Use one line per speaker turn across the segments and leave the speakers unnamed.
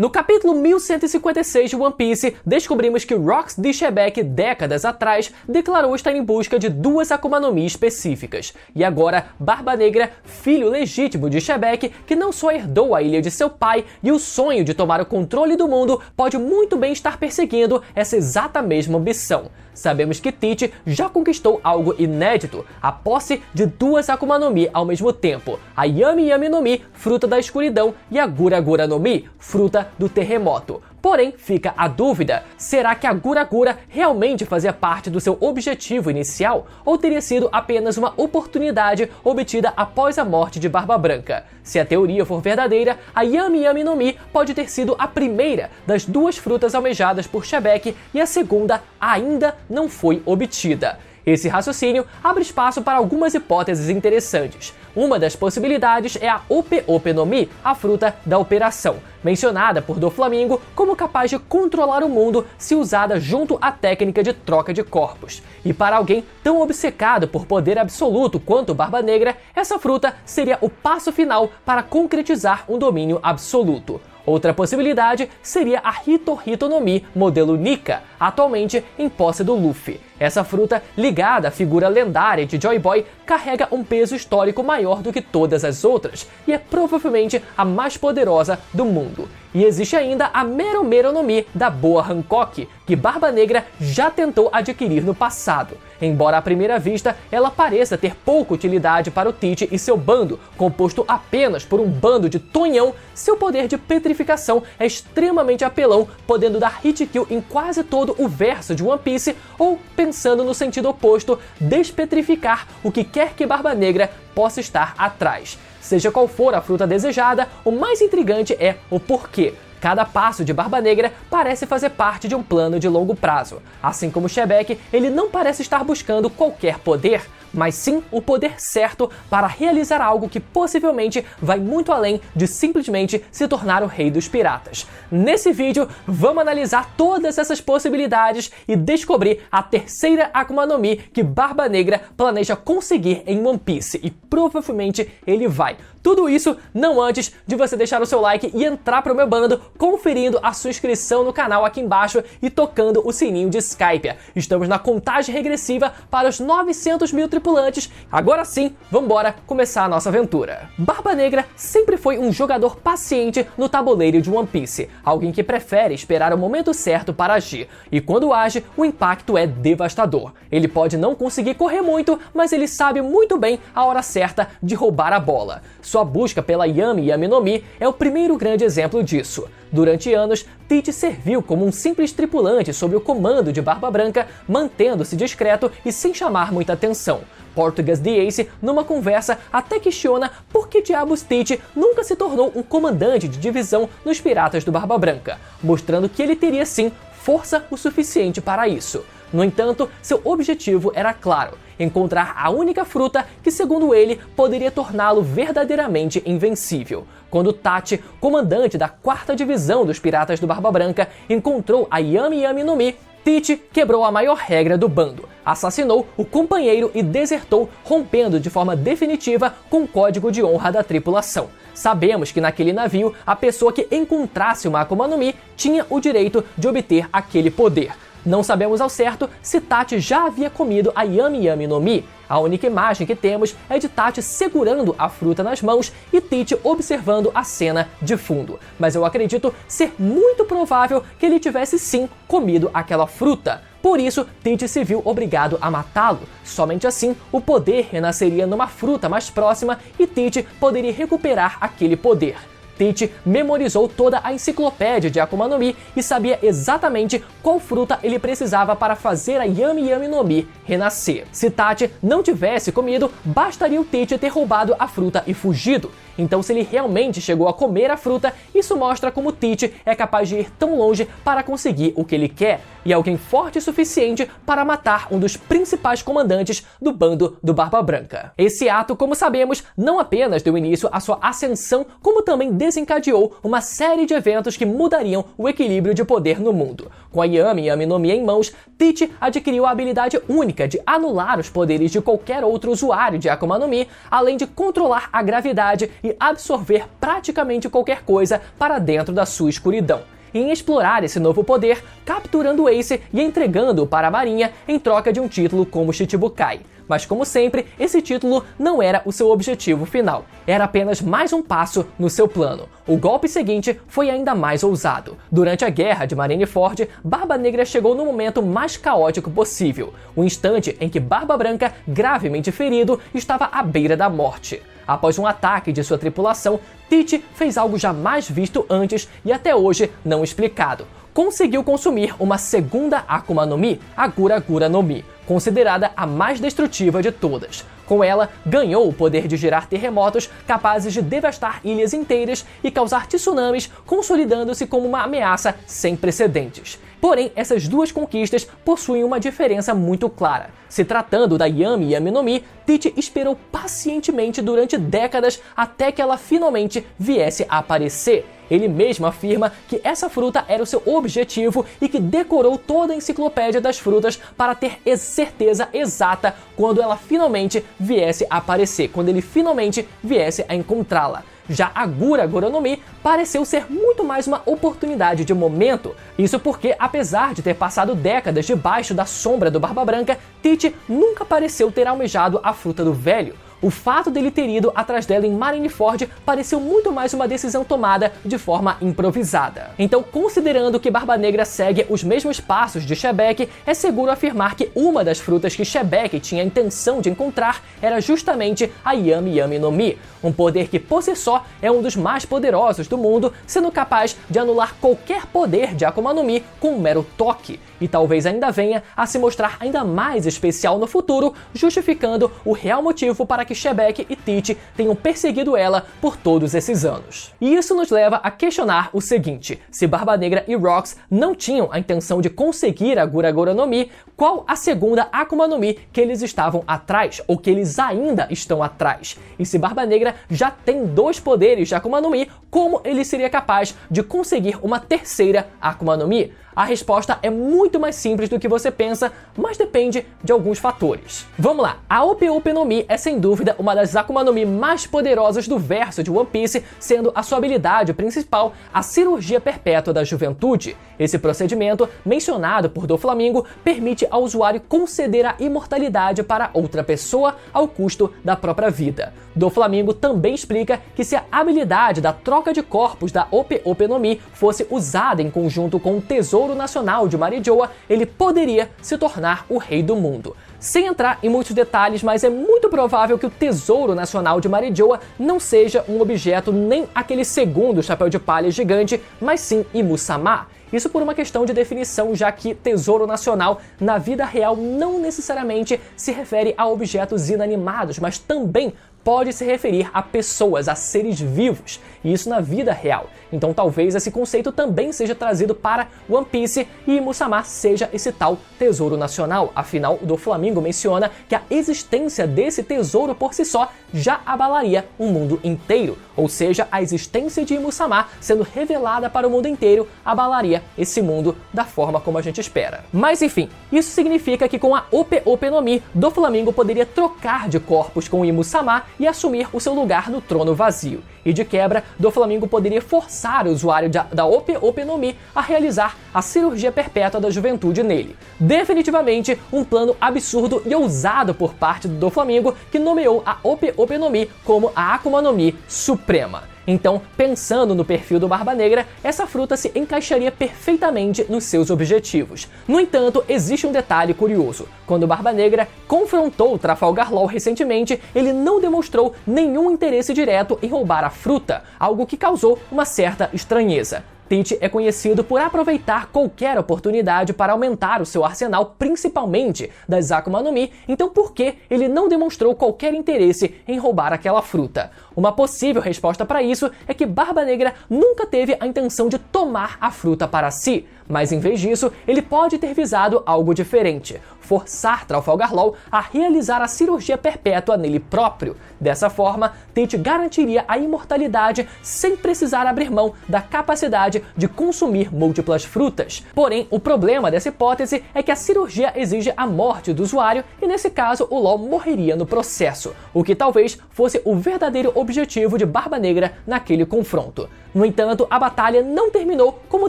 No capítulo 1156 de One Piece, descobrimos que Rocks D. Shebeck, décadas atrás, declarou estar em busca de duas Akuma no Mi específicas. E agora, Barba Negra, filho legítimo de Shebeck, que não só herdou a ilha de seu pai e o sonho de tomar o controle do mundo, pode muito bem estar perseguindo essa exata mesma ambição. Sabemos que Tite já conquistou algo inédito, a posse de duas Akuma no Mi ao mesmo tempo, a Yami Yami no Mi, fruta da escuridão, e a Gura Gura no Mi, fruta do terremoto. Porém, fica a dúvida, será que a Gura Gura realmente fazia parte do seu objetivo inicial, ou teria sido apenas uma oportunidade obtida após a morte de Barba Branca? Se a teoria for verdadeira, a Yami Yami no Mi pode ter sido a primeira das duas frutas almejadas por Shebeck e a segunda ainda não foi obtida. Esse raciocínio abre espaço para algumas hipóteses interessantes. Uma das possibilidades é a Ope Ope no Mi, a fruta da operação, mencionada por Doflamingo como capaz de controlar o mundo se usada junto à técnica de troca de corpos. E para alguém tão obcecado por poder absoluto quanto Barba Negra, essa fruta seria o passo final para concretizar um domínio absoluto. Outra possibilidade seria a Hito Hito no Mi modelo Nika, atualmente em posse do Luffy. Essa fruta, ligada à figura lendária de Joy Boy, carrega um peso histórico maior do que todas as outras e é provavelmente a mais poderosa do mundo. E existe ainda a Mero Mero no Mi da Boa Hancock, que Barba Negra já tentou adquirir no passado. Embora à primeira vista ela pareça ter pouca utilidade para o Tite e seu bando, composto apenas por um bando de tonhão, seu poder de petrificação é extremamente apelão, podendo dar hit kill em quase todo o verso de One Piece, ou, pensando no sentido oposto, despetrificar o que quer que Barba Negra possa estar atrás. Seja qual for a fruta desejada, o mais intrigante é o porquê. Cada passo de Barba Negra parece fazer parte de um plano de longo prazo. Assim como Shebeck, ele não parece estar buscando qualquer poder, mas sim o poder certo para realizar algo que possivelmente vai muito além de simplesmente se tornar o rei dos piratas. Nesse vídeo, vamos analisar todas essas possibilidades e descobrir a terceira Akuma no Mi que Barba Negra planeja conseguir em One Piece, e provavelmente ele vai. Tudo isso não antes de você deixar o seu like e entrar pro meu bando, conferindo a sua inscrição no canal aqui embaixo e tocando o sininho de Skype. Estamos na contagem regressiva para os 900 mil tripulantes. Agora sim, vambora começar a nossa aventura. Barba Negra sempre foi um jogador paciente no tabuleiro de One Piece, alguém que prefere esperar o momento certo para agir, e quando age, o impacto é devastador. Ele pode não conseguir correr muito, mas ele sabe muito bem a hora certa de roubar a bola. Sua busca pela Yami Yami no Mi é o primeiro grande exemplo disso. Durante anos, Tite serviu como um simples tripulante sob o comando de Barba Branca, mantendo-se discreto e sem chamar muita atenção. Portugas The Ace, numa conversa, até questiona por que diabos Tite nunca se tornou um comandante de divisão nos Piratas do Barba Branca, mostrando que ele teria sim força o suficiente para isso. No entanto, seu objetivo era claro: encontrar a única fruta que, segundo ele, poderia torná-lo verdadeiramente invencível. Quando Tati, comandante da 4ª Divisão dos Piratas do Barba Branca, encontrou a Yami Yami no Mi, Tite quebrou a maior regra do bando, assassinou o companheiro e desertou, rompendo de forma definitiva com o código de honra da tripulação. Sabemos que naquele navio, a pessoa que encontrasse uma Akuma no Mi tinha o direito de obter aquele poder. Não sabemos ao certo se Tati já havia comido a Yami Yami no Mi. A única imagem que temos é de Tati segurando a fruta nas mãos e Tite observando a cena de fundo. Mas eu acredito ser muito provável que ele tivesse sim comido aquela fruta. Por isso, Tite se viu obrigado a matá-lo. Somente assim, o poder renasceria numa fruta mais próxima e Tite poderia recuperar aquele poder. Tite memorizou toda a enciclopédia de Akuma no Mi e sabia exatamente qual fruta ele precisava para fazer a Yami Yami no Mi renascer. Se Tati não tivesse comido, bastaria o Tite ter roubado a fruta e fugido. Então, se ele realmente chegou a comer a fruta, isso mostra como Tite é capaz de ir tão longe para conseguir o que ele quer, e alguém forte o suficiente para matar um dos principais comandantes do bando do Barba Branca. Esse ato, como sabemos, não apenas deu início à sua ascensão, como também desencadeou uma série de eventos que mudariam o equilíbrio de poder no mundo. Com a Yami Yami no Mi em mãos, Teach adquiriu a habilidade única de anular os poderes de qualquer outro usuário de Akuma no Mi, além de controlar a gravidade e absorver praticamente qualquer coisa para dentro da sua escuridão. E em explorar esse novo poder, capturando Ace e entregando-o para a Marinha em troca de um título como Shichibukai. Mas como sempre, esse título não era o seu objetivo final, era apenas mais um passo no seu plano. O golpe seguinte foi ainda mais ousado. Durante a guerra de Marineford, Barba Negra chegou no momento mais caótico possível, o instante em que Barba Branca, gravemente ferido, estava à beira da morte. Após um ataque de sua tripulação, Teach fez algo jamais visto antes e até hoje não explicado. Conseguiu consumir uma segunda Akuma no Mi, a Gura Gura no Mi, considerada a mais destrutiva de todas. Com ela, ganhou o poder de gerar terremotos capazes de devastar ilhas inteiras e causar tsunamis, consolidando-se como uma ameaça sem precedentes. Porém, essas duas conquistas possuem uma diferença muito clara. Se tratando da Yami Yami no Mi, Teach esperou pacientemente durante décadas até que ela finalmente viesse a aparecer. Ele mesmo afirma que essa fruta era o seu objetivo e que decorou toda a enciclopédia das frutas para ter certeza exata quando ela finalmente viesse a aparecer, quando ele finalmente viesse a encontrá-la. Já a Gura Gura no Mi pareceu ser muito mais uma oportunidade de momento. Isso porque, apesar de ter passado décadas debaixo da sombra do Barba Branca, Teach nunca pareceu ter almejado a fruta do velho. O fato dele ter ido atrás dela em Marineford pareceu muito mais uma decisão tomada de forma improvisada. Então, considerando que Barba Negra segue os mesmos passos de Shebek, é seguro afirmar que uma das frutas que Shebek tinha a intenção de encontrar era justamente a Yami Yami no Mi, um poder que por si só é um dos mais poderosos do mundo, sendo capaz de anular qualquer poder de Akuma no Mi com um mero toque, e talvez ainda venha a se mostrar ainda mais especial no futuro, justificando o real motivo para que Shebek e Teach tenham perseguido ela por todos esses anos. E isso nos leva a questionar o seguinte: se Barba Negra e Rox não tinham a intenção de conseguir a Gura Gura no Mi, qual a segunda Akuma no Mi que eles estavam atrás, ou que eles ainda estão atrás? E se Barba Negra já tem 2 poderes de Akuma no Mi, como ele seria capaz de conseguir uma terceira Akuma no Mi? A resposta é muito mais simples do que você pensa, mas depende de alguns fatores. Vamos lá, a Ope Ope no Mi é sem dúvida uma das Akuma no Mi mais poderosas do verso de One Piece, sendo a sua habilidade principal a cirurgia perpétua da juventude. Esse procedimento, mencionado por Doflamingo, permite ao usuário conceder a imortalidade para outra pessoa ao custo da própria vida. Doflamingo também explica que se a habilidade da troca de corpos da Ope Ope no Mi fosse usada em conjunto com o Tesouro Nacional de Marijoa, ele poderia se tornar o rei do mundo. Sem entrar em muitos detalhes, mas é muito provável que o Tesouro Nacional de Marijoa não seja um objeto nem aquele segundo chapéu de palha gigante, mas sim Imu-sama. Isso por uma questão de definição, já que Tesouro Nacional na vida real não necessariamente se refere a objetos inanimados, mas também pode se referir a pessoas, a seres vivos, e isso na vida real. Então talvez esse conceito também seja trazido para One Piece e Imu-sama seja esse tal Tesouro Nacional. Afinal, o Doflamingo menciona que a existência desse tesouro por si só já abalaria o mundo inteiro. Ou seja, a existência de Imu-sama sendo revelada para o mundo inteiro abalaria esse mundo da forma como a gente espera. Mas enfim, isso significa que com a Ope Ope no Mi, Doflamingo poderia trocar de corpos com Imu-sama e assumir o seu lugar no trono vazio. E de quebra, Doflamingo poderia forçar o usuário da Ope Ope no Mi a realizar a cirurgia perpétua da juventude nele. Definitivamente um plano absurdo e ousado por parte do Doflamingo, que nomeou a Ope Ope no Mi como a Akuma no Mi Suprema. Então, pensando no perfil do Barba Negra, essa fruta se encaixaria perfeitamente nos seus objetivos. No entanto, existe um detalhe curioso. Quando Barba Negra confrontou Trafalgar Law recentemente, ele não demonstrou nenhum interesse direto em roubar a fruta, algo que causou uma certa estranheza. Teach é conhecido por aproveitar qualquer oportunidade para aumentar o seu arsenal, principalmente das Akuma no Mi, então por que ele não demonstrou qualquer interesse em roubar aquela fruta? Uma possível resposta para isso é que Barba Negra nunca teve a intenção de tomar a fruta para si, mas em vez disso, ele pode ter visado algo diferente. forçar Trafalgar Law a realizar a cirurgia perpétua nele próprio. Dessa forma, Tate garantiria a imortalidade sem precisar abrir mão da capacidade de consumir múltiplas frutas. Porém, o problema dessa hipótese é que a cirurgia exige a morte do usuário e, nesse caso, o Law morreria no processo, o que talvez fosse o verdadeiro objetivo de Barba Negra naquele confronto. No entanto, a batalha não terminou como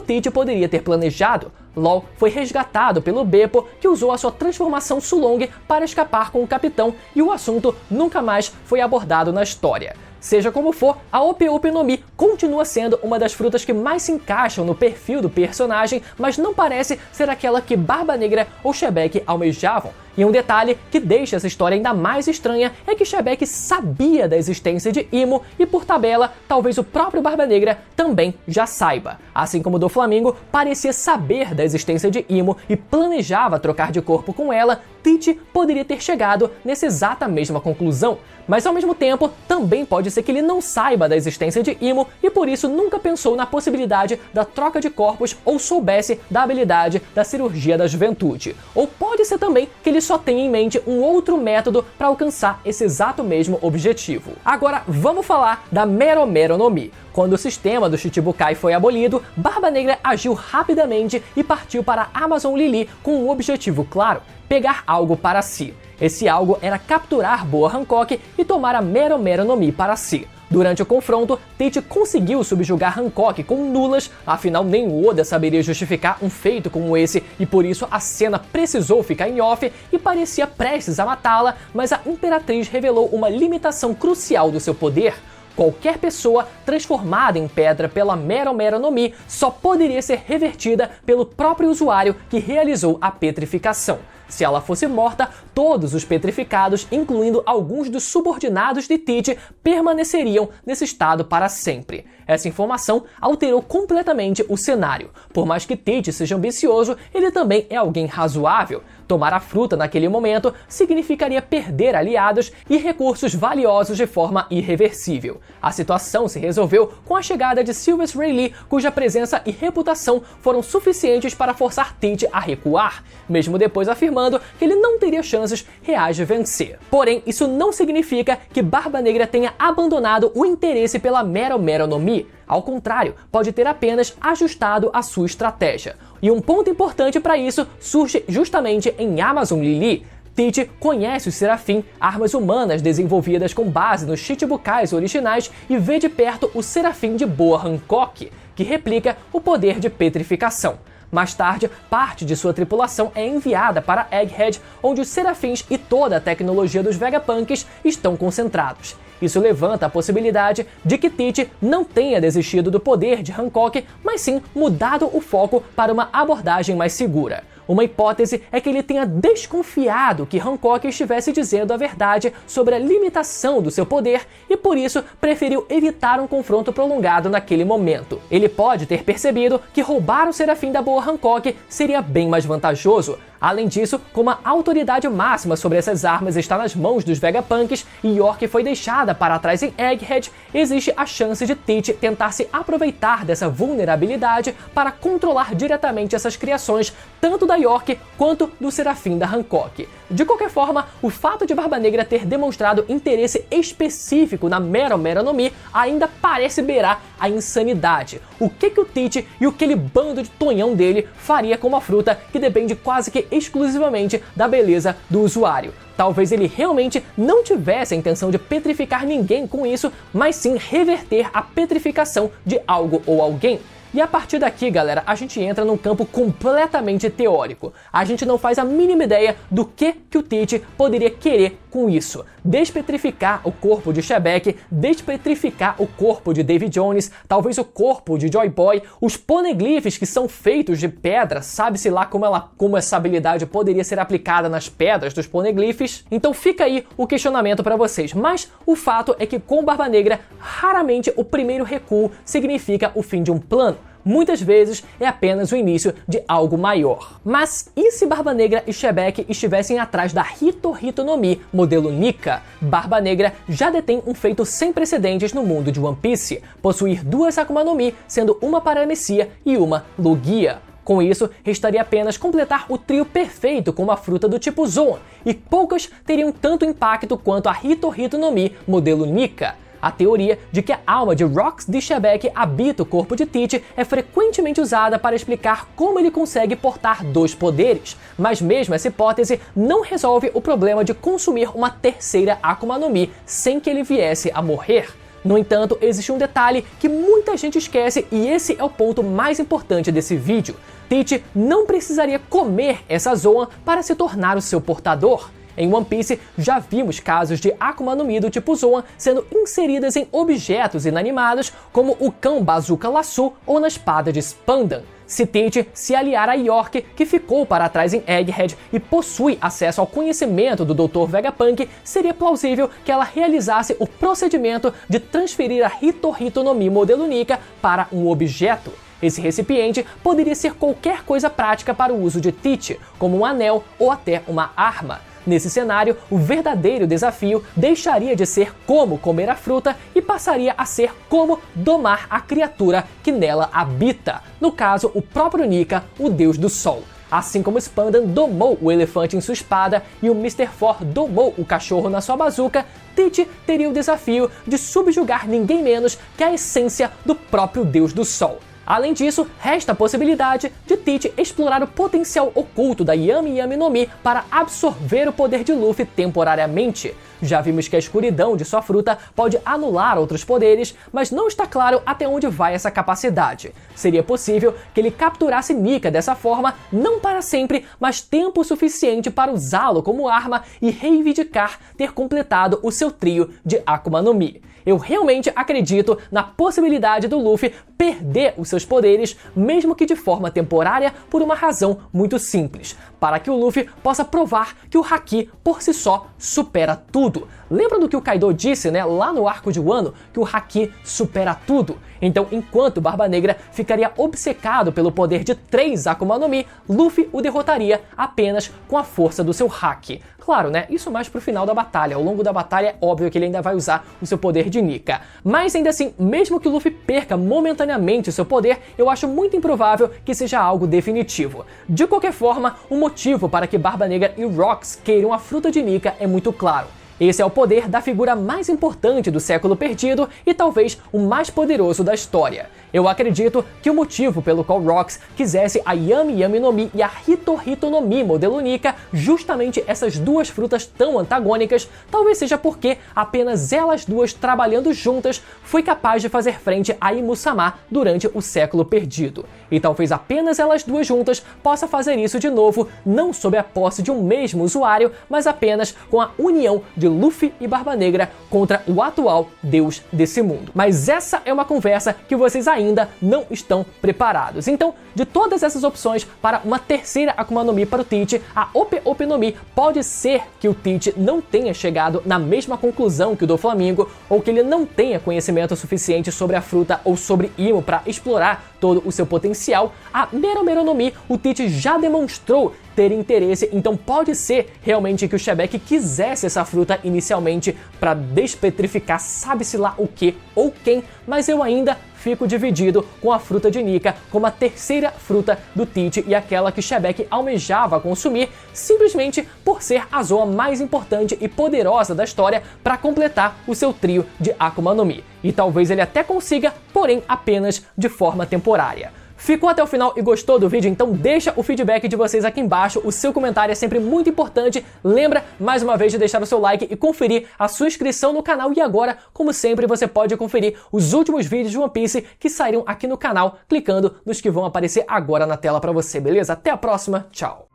Tate poderia ter planejado. Law foi resgatado pelo Beppo, que usou a sua transformação Sulong para escapar com o capitão, e o assunto nunca mais foi abordado na história. Seja como for, a Ope Ope no Mi continua sendo uma das frutas que mais se encaixam no perfil do personagem, mas não parece ser aquela que Barba Negra ou Shebek almejavam. E um detalhe que deixa essa história ainda mais estranha é que Shebek sabia da existência de Imo e, por tabela, talvez o próprio Barba Negra também já saiba. Assim como do Flamingo parecia saber da existência de Imo e planejava trocar de corpo com ela, Tate poderia ter chegado nessa exata mesma conclusão. Mas ao mesmo tempo, também pode ser que ele não saiba da existência de Imo e por isso nunca pensou na possibilidade da troca de corpos ou soubesse da habilidade da cirurgia da juventude. Ou pode ser também que ele só tenha em mente um outro método para alcançar esse exato mesmo objetivo. Agora vamos falar da Mero Mero no Mi. Quando o sistema do Shichibukai foi abolido, Barba Negra agiu rapidamente e partiu para Amazon Lily com um objetivo claro: pegar algo para si. Esse algo era capturar Boa Hancock e tomar a Mero Mero no Mi para si. Durante o confronto, Tate conseguiu subjugar Hancock com nulas, afinal nem Oda saberia justificar um feito como esse e por isso a cena precisou ficar em off e parecia prestes a matá-la, mas a Imperatriz revelou uma limitação crucial do seu poder. Qualquer pessoa transformada em pedra pela Mero Mero no Mi só poderia ser revertida pelo próprio usuário que realizou a petrificação. Se ela fosse morta, todos os petrificados, incluindo alguns dos subordinados de Tate, permaneceriam nesse estado para sempre. Essa informação alterou completamente o cenário. Por mais que Tate seja ambicioso, ele também é alguém razoável. Tomar a fruta naquele momento significaria perder aliados e recursos valiosos de forma irreversível. A situação se resolveu com a chegada de Sylvester Rayleigh, cuja presença e reputação foram suficientes para forçar Tate a recuar, mesmo depois afirmando que ele não teria chances reais de vencer. Porém, isso não significa que Barba Negra tenha abandonado o interesse pela Mero Mero no Mi. Ao contrário, pode ter apenas ajustado a sua estratégia. E um ponto importante para isso surge justamente em Amazon Lily. Tate conhece os Seraphim, armas humanas desenvolvidas com base nos Shichibukais originais, e vê de perto o Seraphim de Boa Hancock, que replica o poder de petrificação. Mais tarde, parte de sua tripulação é enviada para Egghead, onde os Seraphins e toda a tecnologia dos Vegapunks estão concentrados. Isso levanta a possibilidade de que Tate não tenha desistido do poder de Hancock, mas sim mudado o foco para uma abordagem mais segura. Uma hipótese é que ele tenha desconfiado que Hancock estivesse dizendo a verdade sobre a limitação do seu poder e por isso preferiu evitar um confronto prolongado naquele momento. Ele pode ter percebido que roubar o Seraphim da Boa Hancock seria bem mais vantajoso. Além disso, como a autoridade máxima sobre essas armas está nas mãos dos Vegapunks e York foi deixada para trás em Egghead, existe a chance de Tate tentar se aproveitar dessa vulnerabilidade para controlar diretamente essas criações, tanto da York quanto do Seraphim da Hancock. De qualquer forma, o fato de Barba Negra ter demonstrado interesse específico na Mero Mero no Mi ainda parece beirar a insanidade. O que o Tate e aquele bando de tonhão dele faria com uma fruta que depende quase que exclusivamente da beleza do usuário? Talvez ele realmente não tivesse a intenção de petrificar ninguém com isso, mas sim reverter a petrificação de algo ou alguém. E a partir daqui, galera, a gente entra num campo completamente teórico. A gente não faz a mínima ideia do que o Tate poderia querer com isso. Despetrificar o corpo de Shebek, despetrificar o corpo de Davy Jones, talvez o corpo de Joy Boy, os poneglyphs que são feitos de pedra, sabe-se lá como essa habilidade poderia ser aplicada nas pedras dos poneglyphs. Então fica aí o questionamento para vocês, mas o fato é que com Barba Negra, raramente o primeiro recuo significa o fim de um plano. Muitas vezes é apenas o início de algo maior. Mas e se Barba Negra e Shebek estivessem atrás da Hito Hito no Mi, modelo Nika? Barba Negra já detém um feito sem precedentes no mundo de One Piece: possuir duas Akuma no Mi, sendo uma para Anicia e uma Lugia. Com isso, restaria apenas completar o trio perfeito com uma fruta do tipo Zoan, e poucas teriam tanto impacto quanto a Hito-Hito no Mi modelo Nika. A teoria de que a alma de Rox Dishebek habita o corpo de Teach é frequentemente usada para explicar como ele consegue portar dois poderes, mas mesmo essa hipótese não resolve o problema de consumir uma terceira Akuma no Mi sem que ele viesse a morrer. No entanto, existe um detalhe que muita gente esquece e esse é o ponto mais importante desse vídeo. Teach não precisaria comer essa Zoan para se tornar o seu portador. Em One Piece, já vimos casos de Akuma no Mi do tipo Zoan sendo inseridas em objetos inanimados, como o cão Bazooka Lasso ou na espada de Spandan. Se Teach se aliar a York, que ficou para trás em Egghead e possui acesso ao conhecimento do Dr. Vegapunk, seria plausível que ela realizasse o procedimento de transferir a Hito-Hito no Mi modelo Nika para um objeto. Esse recipiente poderia ser qualquer coisa prática para o uso de Teach, como um anel ou até uma arma. Nesse cenário, o verdadeiro desafio deixaria de ser como comer a fruta e passaria a ser como domar a criatura que nela habita, no caso, o próprio Nika, o deus do sol. Assim como Spandan domou o elefante em sua espada e o Mr. Four domou o cachorro na sua bazuca, Teach teria o desafio de subjugar ninguém menos que a essência do próprio deus do sol. Além disso, resta a possibilidade de Teach explorar o potencial oculto da Yami Yami no Mi para absorver o poder de Luffy temporariamente. Já vimos que a escuridão de sua fruta pode anular outros poderes, mas não está claro até onde vai essa capacidade. Seria possível que ele capturasse Nika dessa forma, não para sempre, mas tempo suficiente para usá-lo como arma e reivindicar ter completado o seu trio de Akuma no Mi. Eu realmente acredito na possibilidade do Luffy perder os seus poderes, mesmo que de forma temporária, por uma razão muito simples, para que o Luffy possa provar que o Haki por si só supera tudo. Lembra do que o Kaido disse, lá no arco de Wano, que o Haki supera tudo? Então, enquanto Barba Negra ficaria obcecado pelo poder de 3 Akuma no Mi, Luffy o derrotaria apenas com a força do seu Haki. Claro, isso mais pro final da batalha. Ao longo da batalha é óbvio que ele ainda vai usar o seu poder de Nika. Mas ainda assim, mesmo que o Luffy perca momentaneamente o seu poder, eu acho muito improvável que seja algo definitivo. De qualquer forma, o motivo para que Barba Negra e Rox queiram a fruta de Nika é muito claro. Esse é o poder da figura mais importante do século perdido e talvez o mais poderoso da história. Eu acredito que o motivo pelo qual Rox quisesse a Yami Yami no Mi e a Hito-Hito no Mi modelo Nika, justamente essas duas frutas tão antagônicas, talvez seja porque apenas elas duas trabalhando juntas foi capaz de fazer frente a Imu-sama durante o século perdido. E talvez apenas elas duas juntas possa fazer isso de novo, não sob a posse de um mesmo usuário, mas apenas com a união de Luffy e Barba Negra contra o atual deus desse mundo. Mas essa é uma conversa que vocês ainda não estão preparados. Então, de todas essas opções para uma terceira Akuma no Mi para o Teach, a Ope Ope no Mi pode ser que o Teach não tenha chegado na mesma conclusão que o do Flamengo, ou que ele não tenha conhecimento suficiente sobre a fruta ou sobre Imo para explorar todo o seu potencial. A Mero Mero no Mi, o Teach já demonstrou ter interesse, então pode ser realmente que o Shebek quisesse essa fruta inicialmente para despetrificar sabe-se lá o que ou quem, mas eu ainda fico dividido com a fruta de Nika como a terceira fruta do Teach e aquela que Shebek almejava consumir, simplesmente por ser a Zoa mais importante e poderosa da história para completar o seu trio de Akuma no Mi. E talvez ele até consiga, porém apenas de forma temporária. Ficou até o final e gostou do vídeo? Então deixa o feedback de vocês aqui embaixo, o seu comentário é sempre muito importante. Lembra, mais uma vez, de deixar o seu like e conferir a sua inscrição no canal. E agora, como sempre, você pode conferir os últimos vídeos de One Piece que saíram aqui no canal, clicando nos que vão aparecer agora na tela pra você, beleza? Até a próxima, tchau!